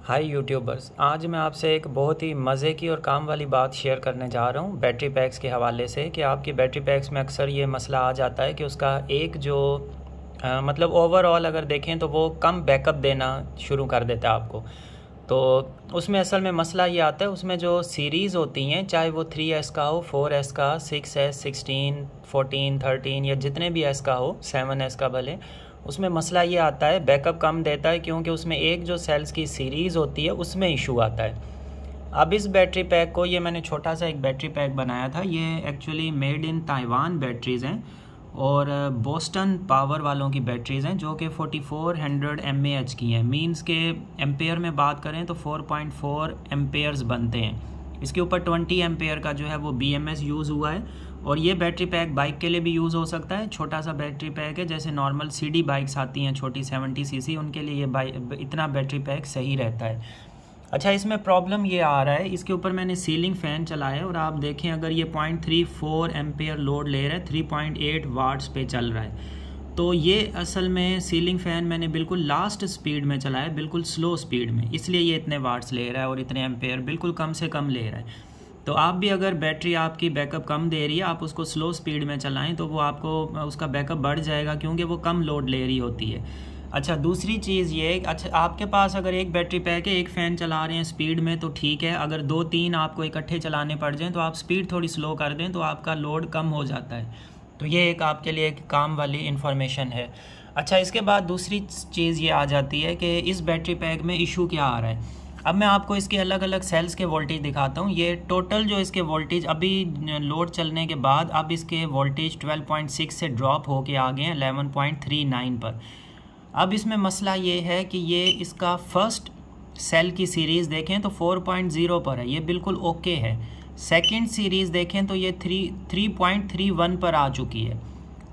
हाय YouTubers, आज मैं आपसे एक बहुत ही मज़े की और काम वाली बात शेयर करने जा रहा हूँ बैटरी पैक्स के हवाले से कि आपकी बैटरी पैक्स में अक्सर ये मसला आ जाता है कि उसका एक जो मतलब ओवरऑल अगर देखें तो वो कम बैकअप देना शुरू कर देता है आपको। तो उसमें असल में मसला ये आता है, उसमें जो सीरीज़ होती हैं चाहे वो 3S का हो, 4S का, 6S, 16, 14, 13 या जितने भी S का हो, 7S का भले, उसमें मसला ये आता है बैकअप कम देता है क्योंकि उसमें एक जो सेल्स की सीरीज़ होती है उसमें इशू आता है। अब इस बैटरी पैक को, ये मैंने छोटा सा एक बैटरी पैक बनाया था, ये actually made in Taiwan batteries हैं और बोस्टन पावर वालों की बैटरीज़ हैं जो कि 4400 mAh की हैं। मींस के एम्पेयर में बात करें तो 4.4 एम्पेयर्स बनते हैं। इसके ऊपर 20 एम्पेयर का जो है वो BMS यूज़ हुआ है और ये बैटरी पैक बाइक के लिए भी यूज़ हो सकता है। छोटा सा बैटरी पैक है, जैसे नॉर्मल CD बाइक्स आती हैं छोटी 70 cc, उनके लिए ये इतना बैटरी पैक सही रहता है। अच्छा, इसमें प्रॉब्लम ये आ रहा है, इसके ऊपर मैंने सीलिंग फ़ैन चलाया है और आप देखें अगर ये 0.34 एम्पेयर लोड ले रहा है, 3.8 वाट्स पे चल रहा है। तो ये असल में सीलिंग फ़ैन मैंने बिल्कुल लास्ट स्पीड में चलाया है, बिल्कुल स्लो स्पीड में, इसलिए ये इतने वाट्स ले रहा है और इतने एम्पेयर बिल्कुल कम से कम ले रहा है। तो आप भी अगर बैटरी आपकी बैकअप कम दे रही है, आप उसको स्लो स्पीड में चलाएं तो वो आपको उसका बैकअप बढ़ जाएगा क्योंकि वो कम लोड ले रही होती है। अच्छा, दूसरी चीज़ ये, अच्छा आपके पास अगर एक बैटरी पैक है, एक फ़ैन चला रहे हैं स्पीड में तो ठीक है, अगर 2-3 आपको इकट्ठे चलाने पड़ जाएं तो आप स्पीड थोड़ी स्लो कर दें तो आपका लोड कम हो जाता है। तो ये एक आपके लिए एक काम वाली इन्फॉर्मेशन है। अच्छा, इसके बाद दूसरी चीज़ ये आ जाती है कि इस बैटरी पैक में इशू क्या आ रहा है। अब मैं आपको इसके अलग अलग सेल्स के वोल्टेज दिखाता हूँ। ये टोटल जो इसके वोल्टेज अभी लोड चलने के बाद अब इसके वोल्टेज 12.6 से ड्रॉप होके आ गए हैं 11.39 पर। अब इसमें मसला ये है कि ये इसका फर्स्ट सेल की सीरीज़ देखें तो 4.0 पर है, ये बिल्कुल ओके है। सेकंड सीरीज़ देखें तो ये 3.31 पर आ चुकी है।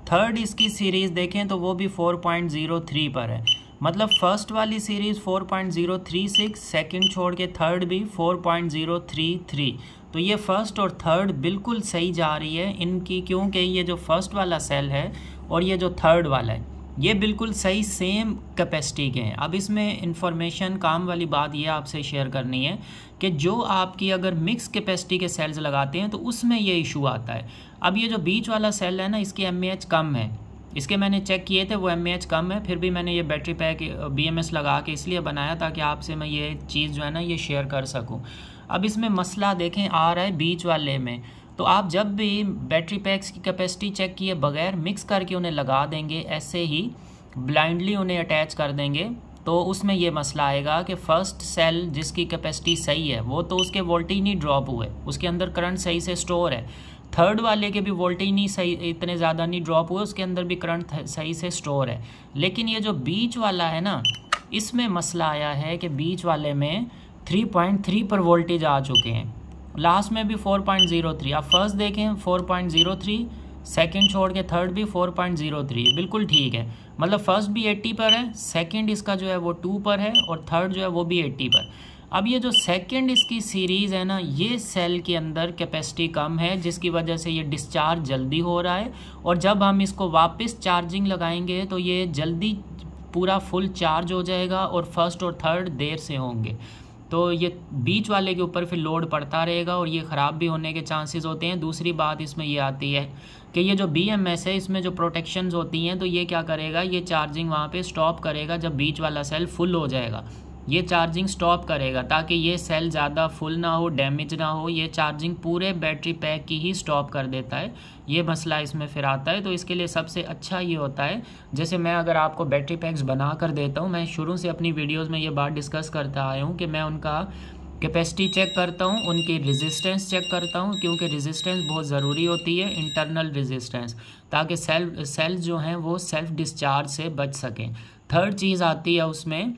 थर्ड इसकी सीरीज़ देखें तो वो भी 4.03 पर है। मतलब फ़र्स्ट वाली सीरीज़ 4.036, सेकंड छोड़ के थर्ड भी 4.033। तो ये फ़र्स्ट और थर्ड बिल्कुल सही जा रही है इनकी, क्योंकि ये जो फर्स्ट वाला सेल है और ये जो थर्ड वाला है ये बिल्कुल सही सेम कैपेसिटी के हैं। अब इसमें इंफॉर्मेशन काम वाली बात ये आपसे शेयर करनी है कि जो आपकी अगर मिक्स कैपेसिटी के सेल्स लगाते हैं तो उसमें ये इशू आता है। अब ये जो बीच वाला सेल है ना, इसकी mAh कम है, इसके मैंने चेक किए थे वो mAh कम है, फिर भी मैंने ये बैटरी पैक BMS लगा के इसलिए बनाया ताकि आपसे मैं ये चीज़ जो है ना ये शेयर कर सकूँ। अब इसमें मसला देखें आ रहा है बीच वाले में। तो आप जब भी बैटरी पैक्स की कैपेसिटी चेक किए बगैर मिक्स करके उन्हें लगा देंगे, ऐसे ही ब्लाइंडली उन्हें अटैच कर देंगे, तो उसमें ये मसला आएगा कि फ़र्स्ट सेल जिसकी कैपेसिटी सही है वो तो उसके वोल्टेज नहीं ड्रॉप हुए, उसके अंदर करंट सही से स्टोर है। थर्ड वाले के भी वोल्टेज नहीं सही, इतने ज़्यादा नहीं ड्रॉप हुए, उसके अंदर भी करंट सही से स्टोर है। लेकिन ये जो बीच वाला है ना, इसमें मसला आया है कि बीच वाले में 3.3 पर वोल्टेज आ चुके हैं, लास्ट में भी 4.03। आप फर्स्ट देखें 4.03, सेकंड छोड़ के थर्ड भी 4.03, बिल्कुल ठीक है। मतलब फर्स्ट भी 80 पर है, सेकंड इसका जो है वो 2 पर है और थर्ड जो है वो भी 80 पर। अब ये जो सेकंड इसकी सीरीज़ है ना, ये सेल के अंदर कैपेसिटी कम है जिसकी वजह से ये डिस्चार्ज जल्दी हो रहा है और जब हम इसको वापस चार्जिंग लगाएंगे तो ये जल्दी पूरा फुल चार्ज हो जाएगा और फर्स्ट और थर्ड देर से होंगे। तो ये बीच वाले के ऊपर फिर लोड पड़ता रहेगा और ये ख़राब भी होने के चांसेस होते हैं। दूसरी बात इसमें ये आती है कि ये जो BMS है इसमें जो प्रोटेक्शंस होती हैं तो ये क्या करेगा, ये चार्जिंग वहाँ पे स्टॉप करेगा जब बीच वाला सेल फुल हो जाएगा, ये चार्जिंग स्टॉप करेगा ताकि ये सेल ज़्यादा फुल ना हो, डैमेज ना हो। ये चार्जिंग पूरे बैटरी पैक की ही स्टॉप कर देता है, ये मसला इसमें फिर आता है। तो इसके लिए सबसे अच्छा ये होता है, जैसे मैं अगर आपको बैटरी पैक्स बना कर देता हूँ, मैं शुरू से अपनी वीडियोस में ये बात डिस्कस करता आया हूँ कि मैं उनका कैपेसिटी चेक करता हूँ, उनकी रेजिस्टेंस चेक करता हूँ, क्योंकि रेजिस्टेंस बहुत ज़रूरी होती है, इंटरनल रेजिस्टेंस, ताकि सेल्स जो हैं वो सेल्फ डिस्चार्ज से बच सकें। थर्ड चीज़ आती है उसमें,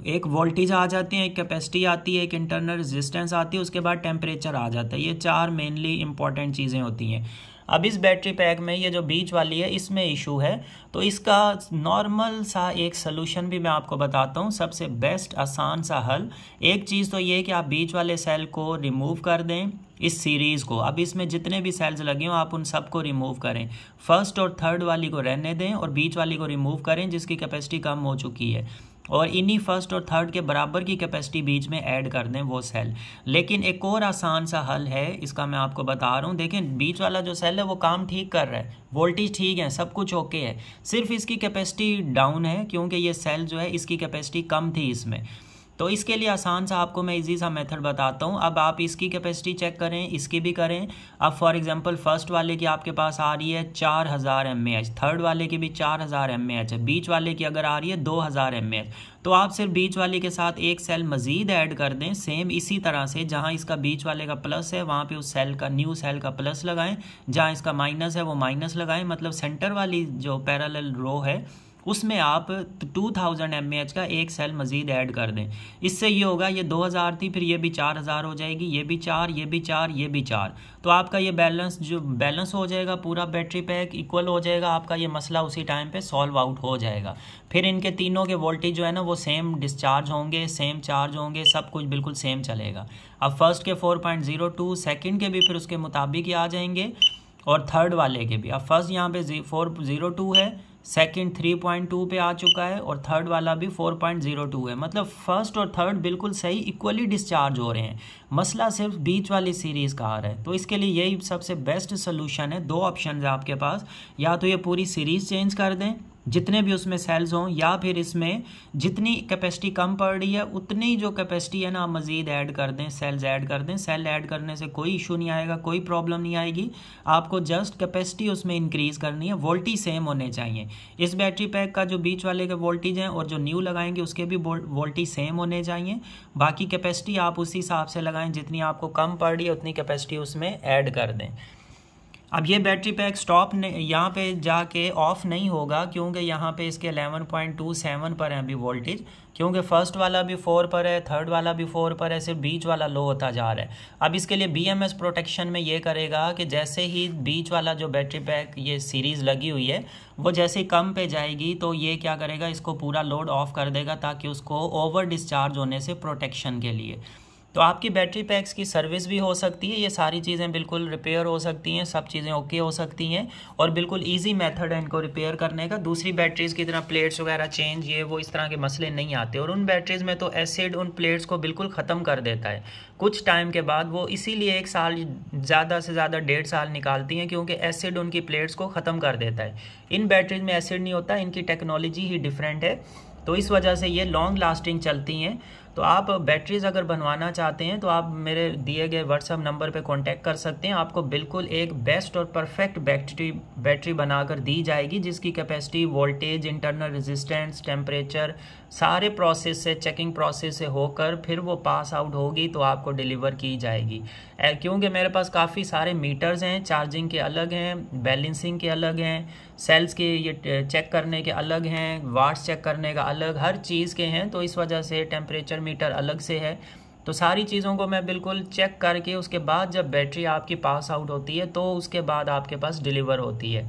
एक वोल्टेज आ जाती है, एक कैपेसिटी आती है, एक इंटरनल रेजिस्टेंस आती है, उसके बाद टेम्परेचर आ जाता है। ये चार मेनली इंपॉर्टेंट चीज़ें होती हैं। अब इस बैटरी पैक में ये जो बीच वाली है इसमें इशू है, तो इसका नॉर्मल सा एक सलूशन भी मैं आपको बताता हूँ, सबसे बेस्ट आसान सा हल। एक चीज़ तो ये है कि आप बीच वाले सेल को रिमूव कर दें, इस सीरीज़ को। अब इसमें जितने भी सेल्स लगे हों आप उन सब को रिमूव करें, फर्स्ट और थर्ड वाली को रहने दें और बीच वाली को रिमूव करें जिसकी कैपेसिटी कम हो चुकी है। और इन्हीं फर्स्ट और थर्ड के बराबर की कैपेसिटी बीच में ऐड कर दें वो सेल। लेकिन एक और आसान सा हल है, इसका मैं आपको बता रहा हूँ। देखें बीच वाला जो सेल है वो काम ठीक कर रहा है, वोल्टेज ठीक है, सब कुछ ओके है, सिर्फ इसकी कैपेसिटी डाउन है क्योंकि ये सेल जो है इसकी कैपेसिटी कम थी इसमें। तो इसके लिए आसान सा आपको मैं इजी सा मेथड बताता हूँ। अब आप इसकी कैपेसिटी चेक करें, इसकी भी करें। अब फॉर एग्जांपल फर्स्ट वाले की आपके पास आ रही है 4000 mAh, थर्ड वाले की भी 4000 mAh है, बीच वाले की अगर आ रही है 2000 mAh। तो आप सिर्फ बीच वाले के साथ एक सेल मज़ीद ऐड कर दें, सेम इसी तरह से जहाँ इसका बीच वाले का प्लस है वहाँ पे उस सेल का, न्यू सेल का प्लस लगाएं, जहाँ इसका माइनस है वो माइनस लगाएं। मतलब सेंटर वाली जो पैरेलल रो है उसमें आप 2000 mAh का एक सेल मज़ीद ऐड कर दें। इससे ये होगा, ये 2000 थी, फिर ये भी 4000 हो जाएगी, ये भी 4, ये भी 4, ये भी 4। तो आपका ये बैलेंस हो जाएगा, पूरा बैटरी पैक इक्वल हो जाएगा, आपका ये मसला उसी टाइम पे सॉल्व आउट हो जाएगा। फिर इनके तीनों के वोल्टेज जो है ना वो सेम डिस्चार्ज होंगे, सेम चार्ज होंगे, सब कुछ बिल्कुल सेम चलेगा। अब फर्स्ट के 4.02, सेकेंड के भी फिर उसके मुताबिक ही आ जाएंगे, और थर्ड वाले के भी। अब फर्स्ट यहाँ पे 402 है, सेकंड 3.2 पे आ चुका है, और थर्ड वाला भी 4.02 है। मतलब फर्स्ट और थर्ड बिल्कुल सही इक्वली डिस्चार्ज हो रहे हैं, मसला सिर्फ बीच वाली सीरीज़ का आ रहा है। तो इसके लिए यही सबसे बेस्ट सोल्यूशन है। दो ऑप्शन है आपके पास, या तो ये पूरी सीरीज़ चेंज कर दें जितने भी उसमें सेल्स हों, या फिर इसमें जितनी कैपेसिटी कम पड़ रही है उतनी जो कैपेसिटी है ना आप मज़ीद ऐड कर दें, सेल्स ऐड कर दें। सेल ऐड करने से कोई इशू नहीं आएगा, कोई प्रॉब्लम नहीं आएगी, आपको जस्ट कैपेसिटी उसमें इंक्रीज़ करनी है, वोल्टेज सेम होने चाहिए। इस बैटरी पैक का जो बीच वाले के वोल्टेज हैं और जो न्यू लगाएंगे उसके भी वोल्टेज सेम होने चाहिए। बाकी कैपेसिटी आप उसी हिसाब से लगाएं, जितनी आपको कम पड़ रही है उतनी कैपेसिटी उसमें ऐड कर दें। अब ये बैटरी पैक स्टॉप यहाँ पे जाके ऑफ नहीं होगा, क्योंकि यहाँ पे इसके 11.27 पर है अभी वोल्टेज, क्योंकि फर्स्ट वाला भी 4 पर है, थर्ड वाला भी 4 पर है, सिर्फ बीच वाला लो होता जा रहा है। अब इसके लिए BMS प्रोटेक्शन में ये करेगा कि जैसे ही बीच वाला जो बैटरी पैक ये सीरीज़ लगी हुई है वो जैसे ही कम पे जाएगी तो ये क्या करेगा, इसको पूरा लोड ऑफ कर देगा, ताकि उसको ओवर डिस्चार्ज होने से प्रोटेक्शन के लिए। तो आपकी बैटरी पैक्स की सर्विस भी हो सकती है, ये सारी चीज़ें बिल्कुल रिपेयर हो सकती हैं, सब चीज़ें ओके हो सकती हैं, और बिल्कुल इजी मेथड है इनको रिपेयर करने का। दूसरी बैटरीज़ की तरह प्लेट्स वगैरह चेंज ये वो इस तरह के मसले नहीं आते, और उन बैटरीज़ में तो एसिड उन प्लेट्स को बिल्कुल ख़त्म कर देता है कुछ टाइम के बाद। वो इसीलिए 1 साल ज़्यादा से ज़्यादा 1.5 साल निकालती हैं, क्योंकि एसिड उनकी प्लेट्स को ख़त्म कर देता है। इन बैटरीज़ में एसिड नहीं होता, इनकी टेक्नोलॉजी ही डिफरेंट है, तो इस वजह से ये लॉन्ग लास्टिंग चलती हैं। तो आप बैटरीज़ अगर बनवाना चाहते हैं तो आप मेरे दिए गए व्हाट्सअप नंबर पे कांटेक्ट कर सकते हैं, आपको बिल्कुल एक बेस्ट और परफेक्ट बैटरी बनाकर दी जाएगी, जिसकी capacity, voltage, internal resistance, temperature, सारे प्रोसेस से, चेकिंग प्रोसेस से होकर फिर वो पास आउट होगी तो आपको डिलीवर की जाएगी। क्योंकि मेरे पास काफ़ी सारे मीटर्स हैं, चार्जिंग के अलग हैं, बैलेंसिंग के अलग हैं, सेल्स के ये चेक करने के अलग हैं, वाट्स चेक करने का अलग, हर चीज़ के हैं, तो इस वजह से टेम्परेचर मीटर अलग से है। तो सारी चीज़ों को मैं बिल्कुल चेक करके उसके बाद जब बैटरी आपकी पास आउट होती है तो उसके बाद आपके पास डिलीवर होती है।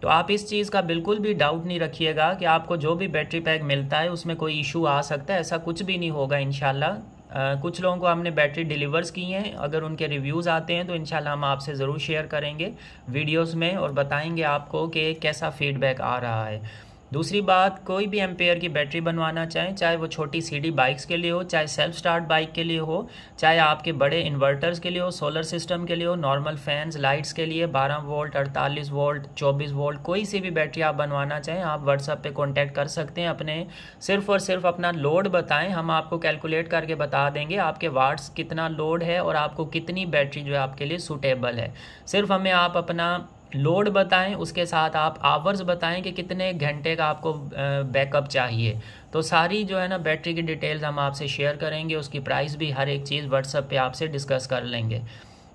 तो आप इस चीज़ का बिल्कुल भी डाउट नहीं रखिएगा कि आपको जो भी बैटरी पैक मिलता है उसमें कोई इशू आ सकता है, ऐसा कुछ भी नहीं होगा इंशाल्लाह। कुछ लोगों को हमने बैटरी डिलीवर्स की हैं, अगर उनके रिव्यूज़ आते हैं तो इंशाल्लाह हम आपसे ज़रूर शेयर करेंगे वीडियोस में, और बताएंगे आपको कि कैसा फीडबैक आ रहा है। दूसरी बात, कोई भी एम्पेयर की बैटरी बनवाना चाहें, चाहे वो छोटी सीडी बाइक्स के लिए हो, चाहे सेल्फ स्टार्ट बाइक के लिए हो, चाहे आपके बड़े इन्वर्टर्स के लिए हो, सोलर सिस्टम के लिए हो, नॉर्मल फैंस, लाइट्स के लिए 12 वोल्ट, 48 वोल्ट, 24 वोल्ट, कोई सी भी बैटरी आप बनवाना चाहें आप व्हाट्सएप पे कांटेक्ट कर सकते हैं। अपने सिर्फ और सिर्फ अपना लोड बताएं, हम आपको कैलकुलेट करके बता देंगे आपके वाट्स कितना लोड है और आपको कितनी बैटरी जो है आपके लिए सूटेबल है। सिर्फ हमें आप अपना लोड बताएं, उसके साथ आप आवर्स बताएं कि कितने घंटे का आपको बैकअप चाहिए। तो सारी जो है ना बैटरी की डिटेल्स हम आपसे शेयर करेंगे, उसकी प्राइस भी, हर एक चीज़ व्हाट्सएप पे आपसे डिस्कस कर लेंगे।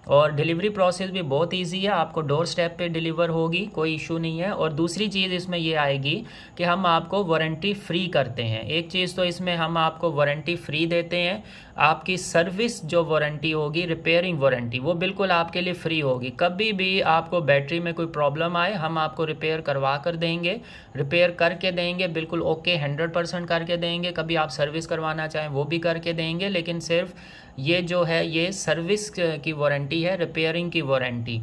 और डिलीवरी प्रोसेस भी बहुत इजी है, आपको डोर स्टेप पे डिलीवर होगी, कोई इशू नहीं है। और दूसरी चीज़ इसमें ये आएगी कि हम आपको वारंटी फ्री करते हैं। एक चीज़ तो इसमें हम आपको वारंटी फ्री देते हैं, आपकी सर्विस जो वारंटी होगी, रिपेयरिंग वारंटी, वो बिल्कुल आपके लिए फ्री होगी। कभी भी आपको बैटरी में कोई प्रॉब्लम आए हम आपको रिपेयर करवा कर देंगे, रिपेयर करके देंगे, बिल्कुल ओके 100% करके देंगे। कभी आप सर्विस करवाना चाहें वो भी करके देंगे, लेकिन सिर्फ ये जो है ये सर्विस की वारंटी है, रिपेयरिंग की वारंटी।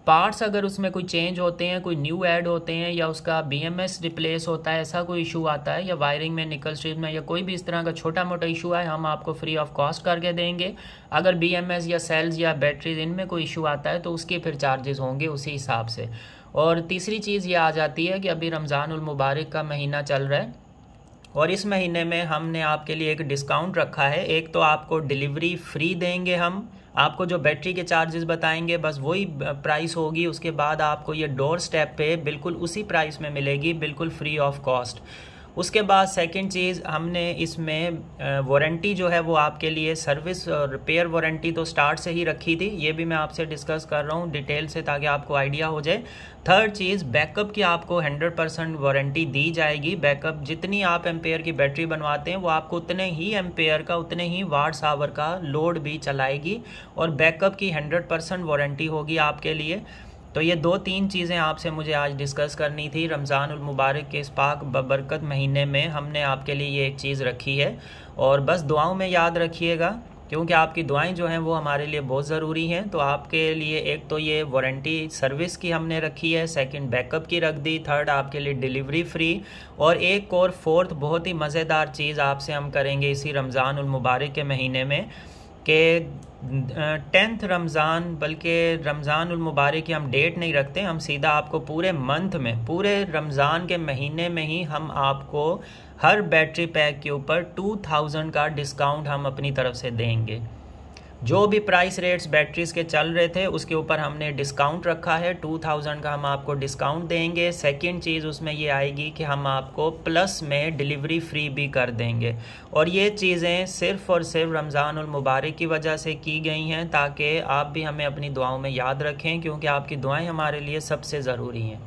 पार्ट्स अगर उसमें कोई चेंज होते हैं, कोई न्यू ऐड होते हैं, या उसका BMS रिप्लेस होता है, ऐसा कोई इशू आता है, या वायरिंग में, निकल स्ट्रिप में, या कोई भी इस तरह का छोटा मोटा इशू है, हम आपको फ्री ऑफ कॉस्ट करके देंगे। अगर BMS या सेल्स या बैटरीज इनमें कोई इशू आता है तो उसके फिर चार्जेस होंगे उसी हिसाब से। और तीसरी चीज़ ये आ जाती है कि अभी रमज़ानुल मुबारक का महीना चल रहा है और इस महीने में हमने आपके लिए एक डिस्काउंट रखा है। एक तो आपको डिलीवरी फ्री देंगे, हम आपको जो बैटरी के चार्जेस बताएंगे बस वही प्राइस होगी, उसके बाद आपको ये डोर स्टेप पे बिल्कुल उसी प्राइस में मिलेगी, बिल्कुल फ्री ऑफ कॉस्ट। उसके बाद सेकंड चीज़, हमने इसमें वारंटी जो है वो आपके लिए सर्विस और रिपेयर वारंटी तो स्टार्ट से ही रखी थी, ये भी मैं आपसे डिस्कस कर रहा हूँ डिटेल से ताकि आपको आइडिया हो जाए। थर्ड चीज़, बैकअप की आपको 100% वारंटी दी जाएगी। बैकअप जितनी आप एम्पेयर की बैटरी बनवाते हैं वो आपको उतने ही एम्पेयर का, उतने ही वाट्स आवर का लोड भी चलाएगी और बैकअप की 100% वारंटी होगी आपके लिए। तो ये 2-3 चीज़ें आपसे मुझे आज डिस्कस करनी थी। रमज़ानुल मुबारक के इस पाक बबरकत महीने में हमने आपके लिए ये एक चीज़ रखी है और बस दुआओं में याद रखिएगा, क्योंकि आपकी दुआएं जो हैं वो हमारे लिए बहुत ज़रूरी हैं। तो आपके लिए एक तो ये वारंटी सर्विस की हमने रखी है, सेकंड बैकअप की रख दी, थर्ड आपके लिए डिलीवरी फ्री, और एक और फोर्थ बहुत ही मज़ेदार चीज़ आपसे हम करेंगे इसी रमज़ानुल मुबारक के महीने में कि 10th रमज़ान, बल्कि रमज़ानुल मुबारक की हम डेट नहीं रखते, हम सीधा आपको पूरे मंथ में, पूरे रमज़ान के महीने में ही हम आपको हर बैटरी पैक के ऊपर 2000 का डिस्काउंट हम अपनी तरफ से देंगे। जो भी प्राइस रेट्स बैटरीज़ के चल रहे थे उसके ऊपर हमने डिस्काउंट रखा है, 2000 का हम आपको डिस्काउंट देंगे। सेकंड चीज़ उसमें ये आएगी कि हम आपको प्लस में डिलीवरी फ्री भी कर देंगे, और ये चीज़ें सिर्फ़ और सिर्फ रमज़ानुल मुबारक की वजह से की गई हैं ताकि आप भी हमें अपनी दुआओं में याद रखें, क्योंकि आपकी दुआएं हमारे लिए सबसे ज़रूरी हैं।